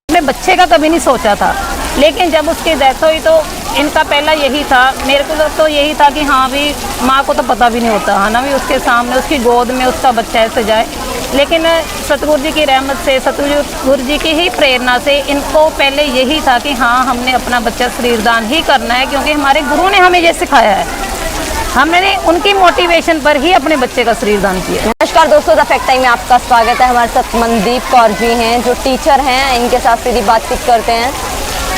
मैं बच्चे का कभी नहीं सोचा था, लेकिन जब उसकी डेथ हुई तो इनका पहला यही था, मेरे को तो यही था कि हाँ भी माँ को तो पता भी नहीं होता है ना, भी उसके सामने उसकी गोद में उसका बच्चा ऐसे जाए। लेकिन सतगुरु जी की रहमत से, सतगुरु जी की ही प्रेरणा से इनको पहले यही था कि हाँ हमने अपना बच्चा शरीरदान ही करना है, क्योंकि हमारे गुरु ने हमें ये सिखाया है। हमने उनकी मोटिवेशन पर ही अपने बच्चे का शरीरदान किया। नमस्कार दोस्तों, द फैक्ट टाइम में आपका स्वागत है। हमारे साथ मनदीप कौर जी हैं जो टीचर हैं, इनके साथ सीधी बातचीत करते हैं।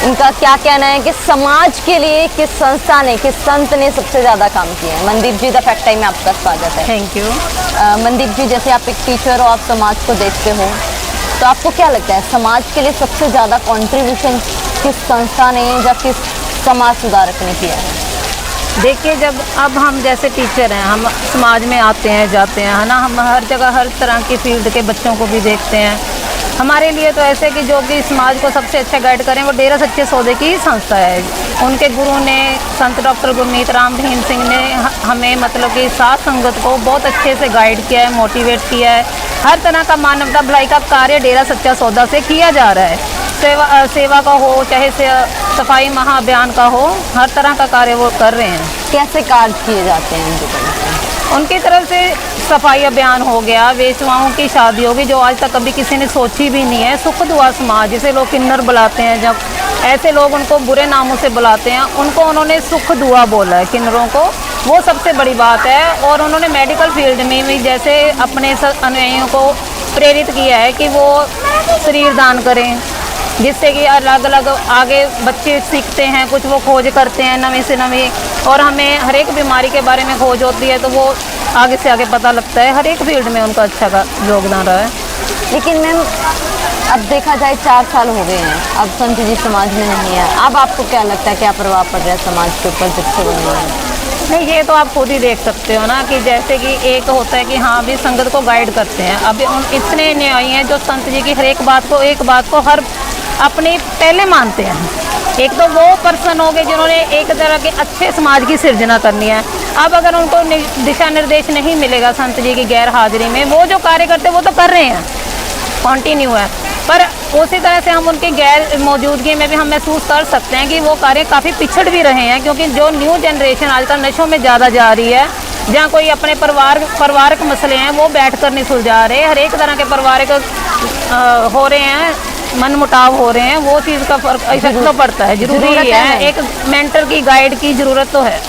इनका क्या कहना है कि समाज के लिए किस संस्था ने, किस संत ने सबसे ज़्यादा काम किया है। मनदीप जी, द फैक्ट टाइम में आपका स्वागत है। Thank you. मनदीप जी, जैसे आप एक टीचर हो, आप समाज को देखते हो, तो आपको क्या लगता है समाज के लिए सबसे ज़्यादा कॉन्ट्रीब्यूशन किस संस्था ने या किस समाज सुधारक ने किया है? देखिए, जब अब हम जैसे टीचर हैं, हम समाज में आते हैं जाते हैं, है ना, हम हर जगह हर तरह की फील्ड के बच्चों को भी देखते हैं। हमारे लिए तो ऐसे कि जो कि समाज को सबसे अच्छा गाइड करें वो डेरा सच्चे सौदे की ही संस्था है। उनके गुरु ने, संत डॉक्टर गुरमीत राम रहीम सिंह ने हमें मतलब कि साथ संगत को बहुत अच्छे से गाइड किया है, मोटिवेट किया है। हर तरह का मानवता भलाई का कार्य डेरा सच्चा सौदा से किया जा रहा है। सेवा का हो, चाहे सफाई महाअभियान का हो, हर तरह का कार्य वो कर रहे हैं। कैसे कार्य किए जाते हैं उनकी तरफ से? उनकी तरफ से सफाई अभियान हो गया, वेश्वाओं की शादी होगी जो आज तक कभी किसी ने सोची भी नहीं है। सुख दुआ समाज, जिसे लोग किन्नर बुलाते हैं, जब ऐसे लोग उनको बुरे नामों से बुलाते हैं, उनको उन्होंने सुख दुआ बोला है किन्नरों को, वो सबसे बड़ी बात है। और उन्होंने मेडिकल फील्ड में भी जैसे अपने अनुयायियों को प्रेरित किया है कि वो शरीर दान करें, जिससे कि अलग अलग आगे बच्चे सीखते हैं, कुछ वो खोज करते हैं नवी से नवी, और हमें हर एक बीमारी के बारे में खोज होती है तो वो आगे से आगे पता लगता है। हर एक फील्ड में उनका अच्छा का योगदान रहा है। लेकिन मैम, अब देखा जाए 4 साल हो गए हैं, अब संत जी समाज में नहीं है, अब आपको क्या लगता है क्या प्रभाव पड़ रहा है समाज के ऊपर जब से बन रहा है? नहीं, ये तो आप खुद ही देख सकते हो ना कि जैसे कि एक होता है कि हाँ भी संगत को गाइड करते हैं। अभी इतने न्यायी हैं जो संत जी की हर एक बात को हर अपनी पहले मानते हैं। एक तो वो पर्सन हो गए जिन्होंने एक तरह के अच्छे समाज की सृजना करनी है। अब अगर उनको दिशा निर्देश नहीं मिलेगा संत जी की गैर हाजिरी में, वो जो कार्य करते हैं वो तो कर रहे हैं, कंटिन्यू है, पर उसी तरह से हम उनकी गैर मौजूदगी में भी हम महसूस कर सकते हैं कि वो कार्य काफ़ी पिछड़ भी रहे हैं। क्योंकि जो न्यू जनरेशन आजकल नशों में ज़्यादा जा रही है, जहाँ कोई अपने परिवारक मसले हैं वो बैठ कर नहीं सुलझा रहे, हर एक तरह के पारिवारिक हो रहे हैं, मन मुटाव हो रहे हैं, वो चीज़ का फर्क इफेक्ट तो पड़ता है। जरूरी है, एक मेंटर की गाइड की ज़रूरत तो है।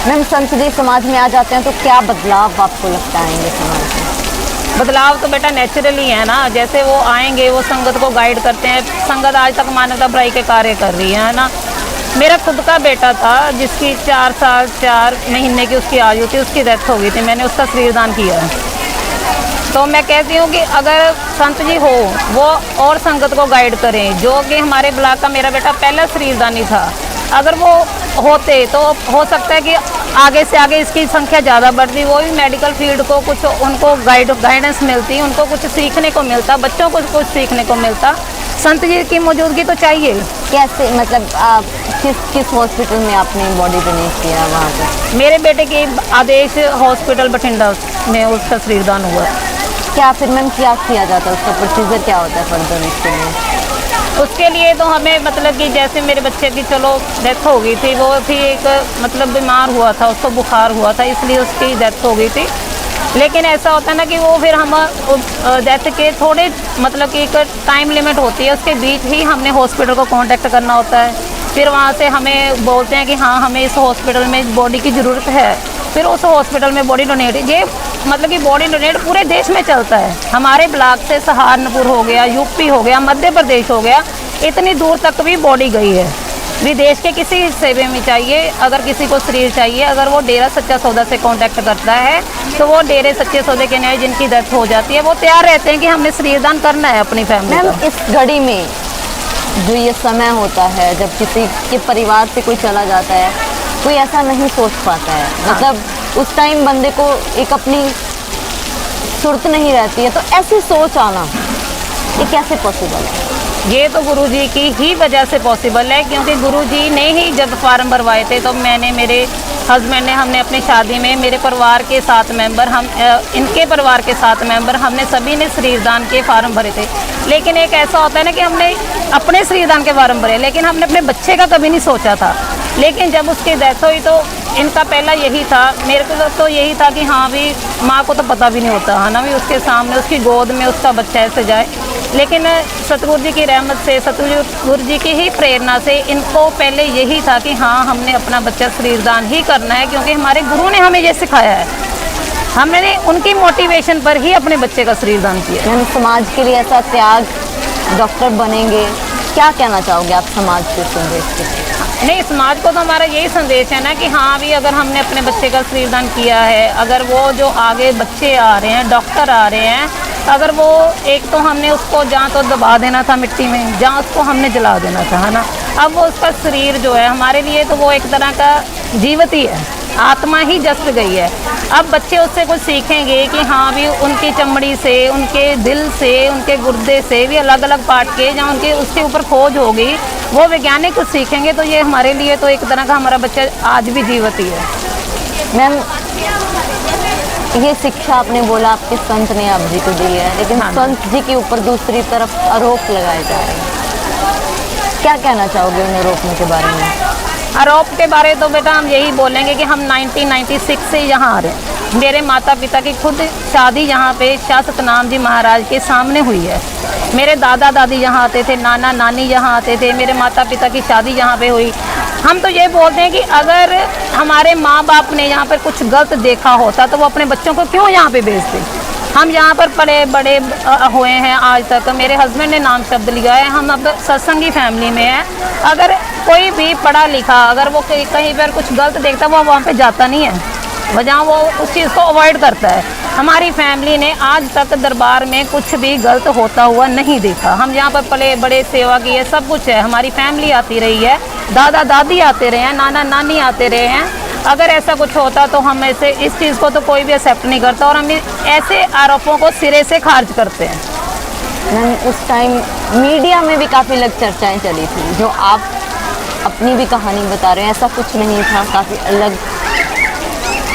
मैम, संत जी समाज में आ जाते हैं तो क्या बदलाव आपको लगता है समाज में? बदलाव तो बेटा नेचुरली है ना, जैसे वो आएंगे, वो संगत को गाइड करते हैं। संगत आज तक मानवता भलाई के कार्य कर रही है ना। मेरा खुद का बेटा था जिसकी 4 साल 4 महीने की उसकी आयु थी, उसकी डेथ हो गई थी, मैंने उसका शरीरदान किया है। तो मैं कहती हूँ कि अगर संत जी हो वो और संगत को गाइड करें, जो कि हमारे ब्लॉक का मेरा बेटा पहला शरीरदानी था, अगर वो होते तो हो सकता है कि आगे से आगे इसकी संख्या ज़्यादा बढ़ती, वो भी मेडिकल फील्ड को कुछ उनको गाइडेंस मिलती, उनको कुछ सीखने को मिलता, बच्चों को कुछ सीखने को मिलता। संत जी की मौजूदगी तो चाहिए। कैसे, मतलब आप किस हॉस्पिटल में आपने बॉडी डोनेट किया वहाँ पर? मेरे बेटे के आदेश हॉस्पिटल बठिंडा में उसका शरीरदान हुआ। क्या फिर मैम क्या किया जाता है, उसका प्रोसीजर क्या होता है फर्दर उसके लिए? उसके लिए तो हमें मतलब कि जैसे मेरे बच्चे की चलो डेथ हो गई थी, वो भी एक मतलब बीमार हुआ था, उसको बुखार हुआ था, इसलिए उसकी डेथ हो गई थी। लेकिन ऐसा होता है ना कि वो फिर हम डेथ के थोड़े मतलब कि एक टाइम लिमिट होती है, उसके बीच ही हमने हॉस्पिटल को कांटेक्ट करना होता है। फिर वहाँ से हमें बोलते हैं कि हाँ हमें इस हॉस्पिटल में बॉडी की ज़रूरत है, फिर उस हॉस्पिटल में बॉडी डोनेट, ये मतलब कि बॉडी डोनेट पूरे देश में चलता है। हमारे ब्लॉक से सहारनपुर हो गया, यूपी हो गया, मध्य प्रदेश हो गया, इतनी दूर तक भी बॉडी गई है। विदेश के किसी हिस्से में चाहिए, अगर किसी को शरीर चाहिए, अगर वो डेरा सच्चा सौदा से कांटेक्ट करता है तो वो डेरे सच्चे सौदे के न्याय जिनकी डेथ हो जाती है वो तैयार रहते हैं कि हमने शरीरदान करना है अपनी फैमिली का। मैम, इस घड़ी में जो ये समय होता है जब किसी के परिवार से कोई चला जाता है, कोई ऐसा नहीं सोच पाता है, मतलब उस टाइम बंदे को एक अपनी सुर्त नहीं रहती है, तो ऐसी सोच आना ये कैसे पॉसिबल है? ये तो गुरुजी की ही वजह से पॉसिबल है, क्योंकि गुरुजी ने ही जब फार्म भरवाए थे तो मैंने, मेरे हस्बैंड ने, हमने अपनी शादी में मेरे परिवार के 7 मेंबर, हम इनके परिवार के 7 मेंबर, हमने सभी ने शरीरदान के फार्म भरे थे। लेकिन एक ऐसा होता है ना कि हमने अपने शरीरदान के फार्म भरे, लेकिन हमने अपने बच्चे का कभी नहीं सोचा था। लेकिन जब उसकी डेथ हुई तो इनका पहला यही था, मेरे को तो यही था कि हाँ भी माँ को तो पता भी नहीं होता है ना भी उसके सामने उसकी गोद में उसका बच्चा ऐसे जाए। लेकिन सतगुरु जी की रहमत से, सतगुरु जी की ही प्रेरणा से इनको पहले यही था कि हाँ हमने अपना बच्चा शरीरदान ही करना है, क्योंकि हमारे गुरु ने हमें ये सिखाया है। हमने उनकी मोटिवेशन पर ही अपने बच्चे का शरीरदान किया। मैम, समाज के लिए ऐसा त्याग, डॉक्टर बनेंगे, क्या कहना चाहोगे आप समाज के संदेश के? नहीं, समाज को तो हमारा यही संदेश है ना कि हाँ भी अगर हमने अपने बच्चे का शरीरदान किया है, अगर वो जो आगे बच्चे आ रहे हैं, डॉक्टर आ रहे हैं, अगर वो एक तो हमने उसको जहाँ तो दबा देना था मिट्टी में, जहाँ उसको हमने जला देना था, है ना। अब वो उसका शरीर जो है हमारे लिए तो वो एक तरह का जीवित ही है, आत्मा ही जस्ट गई है। अब बच्चे उससे कुछ सीखेंगे कि हाँ भी उनकी चमड़ी से, उनके दिल से, उनके गुर्दे से भी अलग अलग पार्ट के जहाँ उनके उसके ऊपर खोज होगी, वो वैज्ञानिक कुछ सीखेंगे, तो ये हमारे लिए तो एक तरह का हमारा बच्चा आज भी जीवित ही है। मैम, ये शिक्षा आपने बोला आपके संत ने आप जी को दी है, लेकिन हाँ। संत जी के ऊपर दूसरी तरफ आरोप लगाए जा रहे हैं, क्या कहना चाहोगे उन आरोपों के बारे में? आरोप के बारे तो बेटा हम यही बोलेंगे कि हम 1996 से यहाँ आ रहे हैं। मेरे माता पिता की खुद शादी यहाँ पे शाह सतनाम जी महाराज के सामने हुई है। मेरे दादा दादी यहाँ आते थे, नाना नानी यहाँ आते थे, मेरे माता पिता की शादी यहाँ पे हुई। हम तो ये बोलते हैं कि अगर हमारे माँ बाप ने यहाँ पर कुछ गलत देखा होता तो वो अपने बच्चों को क्यों यहाँ पे भेजते। हम यहाँ पर बड़े बड़े हुए हैं आज तक, मेरे हस्बैंड ने नाम शब्द लिया है, हम अब सत्संगी फैमिली में हैं। अगर कोई भी पढ़ा लिखा अगर वो कहीं पर कुछ गलत देखता वो वहाँ पे जाता नहीं है, वजह वो उस चीज़ को अवॉइड करता है। हमारी फैमिली ने आज तक दरबार में कुछ भी गलत होता हुआ नहीं देखा। हम यहाँ पर पले बड़े सेवा की है, सब कुछ है, हमारी फैमिली आती रही है, दादा दादी आते रहे हैं, नाना नानी आते रहे हैं। अगर ऐसा कुछ होता तो हम ऐसे इस चीज़ को तो कोई भी एक्सेप्ट नहीं करता और हम ऐसे आरोपों को सिरे से खारिज करते हैं। मैम, उस टाइम मीडिया में भी काफ़ी अलग चर्चाएं चली थी, जो आप अपनी भी कहानी बता रहे हैं, ऐसा कुछ नहीं था, काफ़ी अलग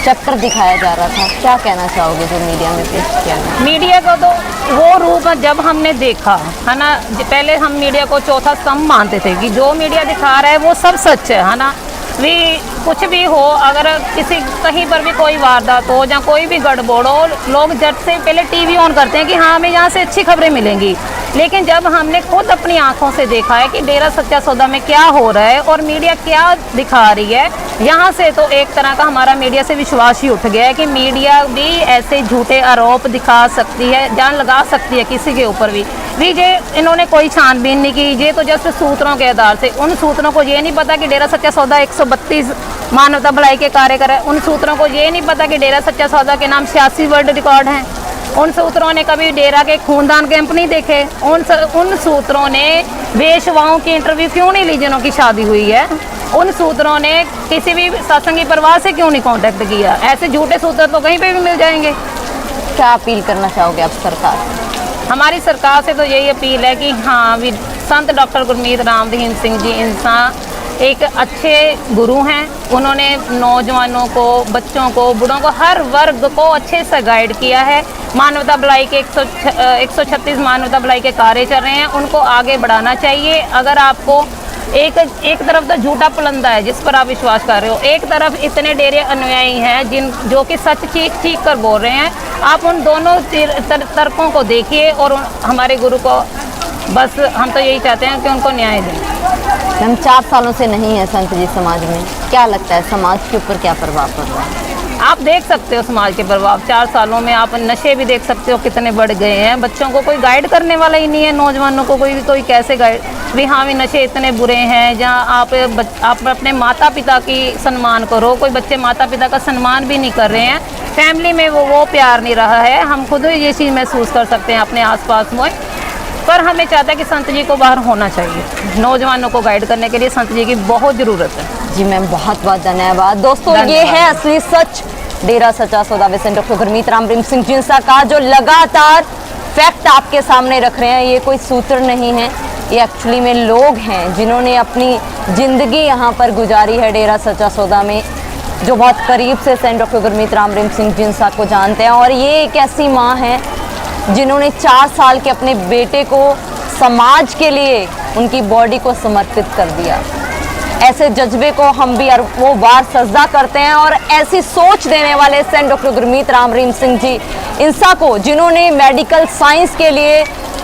चक्कर दिखाया जा रहा था। क्या कहना चाहोगे जो मीडिया में पेश किया गया? मीडिया को तो वो रूप जब हमने देखा है ना, पहले हम मीडिया को चौथा स्तंभ मानते थे कि जो मीडिया दिखा रहा है वो सब सच है ना। भी कुछ भी हो, अगर किसी कहीं पर भी कोई वारदात हो या कोई भी गड़बड़ हो, लोग झट से पहले टीवी ऑन करते हैं कि हाँ हमें यहाँ से अच्छी खबरें मिलेंगी। लेकिन जब हमने खुद अपनी आंखों से देखा है कि डेरा सच्चा सौदा में क्या हो रहा है और मीडिया क्या दिखा रही है, यहाँ से तो एक तरह का हमारा मीडिया से विश्वास ही उठ गया है कि मीडिया भी ऐसे झूठे आरोप दिखा सकती है, जान लगा सकती है किसी के ऊपर भी ये इन्होंने कोई छानबीन नहीं की, ये तो जस्ट सूत्रों के आधार से। उन सूत्रों को ये नहीं पता कि डेरा सच्चा सौदा 132 मानवता भलाई के कार्य कर रहा है। उन सूत्रों को ये नहीं पता कि डेरा सच्चा सौदा के नाम 86 वर्ल्ड रिकॉर्ड हैं। उन सूत्रों ने कभी डेरा के खूनदान कैंप नहीं देखे। उन सूत्रों ने बेशवाओं की इंटरव्यू क्यों नहीं ली जिनों की शादी हुई है। उन सूत्रों ने किसी भी सत्संगी परिवार से क्यों नहीं कांटेक्ट किया। ऐसे झूठे सूत्र तो कहीं पे भी मिल जाएंगे। क्या अपील करना चाहोगे आप सरकार से? हमारी सरकार से तो यही अपील है कि हाँ भी संत डॉक्टर गुरमीत राम रहीम सिंह जी इंसान एक अच्छे गुरु हैं। उन्होंने नौजवानों को, बच्चों को, बूढ़ों को, हर वर्ग को अच्छे से गाइड किया है। मानवता भलाई के 136 मानवता भलाई के कार्य चल रहे हैं, उनको आगे बढ़ाना चाहिए। अगर आपको एक तरफ तो झूठा पुलंदा है जिस पर आप विश्वास कर रहे हो, एक तरफ इतने डेरे अनुयायी हैं जो कि सच चीख कर बोल रहे हैं। आप उन दोनों तर्कों को देखिए और हमारे गुरु को बस हम तो यही चाहते हैं कि उनको न्याय दें। हम 4 सालों से नहीं है संत जी समाज में, क्या लगता है समाज के ऊपर क्या प्रभाव पड़ रहा है? आप देख सकते हो समाज के प्रभाव 4 सालों में। आप नशे भी देख सकते हो कितने बढ़ गए हैं। बच्चों को कोई गाइड करने वाला ही नहीं है, नौजवानों को कोई कैसे गाइड भी। हाँ भी नशे इतने बुरे हैं जहाँ आप अपने माता पिता की सम्मान करो, कोई बच्चे माता पिता का सम्मान भी नहीं कर रहे हैं। फैमिली में वो प्यार नहीं रहा है। हम खुद ये चीज़ महसूस कर सकते हैं अपने आसपास में। पर हमें चाहता है कि संत जी को बाहर होना चाहिए। नौजवानों को गाइड करने के लिए संत जी की बहुत ज़रूरत है। जी मैम, बहुत बहुत धन्यवाद। दोस्तों, ये है असली सच डेरा सच्चा सौदा में डॉक्टर गुरमीत राम रहीम सिंह जिंसा का, जो लगातार फैक्ट आपके सामने रख रहे हैं। ये कोई सूत्र नहीं है, ये एक्चुअली में लोग हैं जिन्होंने अपनी ज़िंदगी यहाँ पर गुजारी है डेरा सच्चा सौदा में, जो बहुत करीब से सेंट डॉक्टर गुरमीत राम रहीम सिंह जिंसा को जानते हैं। और ये एक ऐसी माँ है जिन्होंने 4 साल के अपने बेटे को समाज के लिए उनकी बॉडी को समर्पित कर दिया। ऐसे जज्बे को हम भी वो बार सजदा करते हैं। और ऐसी सोच देने वाले सेंट डॉक्टर गुरमीत राम रहीम सिंह जी इंसा को, जिन्होंने मेडिकल साइंस के लिए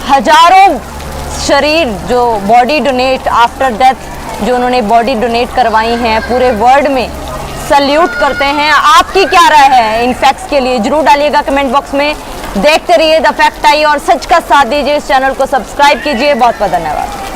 हजारों शरीर जो बॉडी डोनेट आफ्टर डेथ जो उन्होंने बॉडी डोनेट करवाई हैं, पूरे वर्ल्ड में सल्यूट करते हैं। आपकी क्या राय है इन फैक्ट्स के लिए, जरूर डालिएगा कमेंट बॉक्स में। देखते रहिए द फैक्ट आई और सच का साथ दीजिए। इस चैनल को सब्सक्राइब कीजिए। बहुत बहुत धन्यवाद।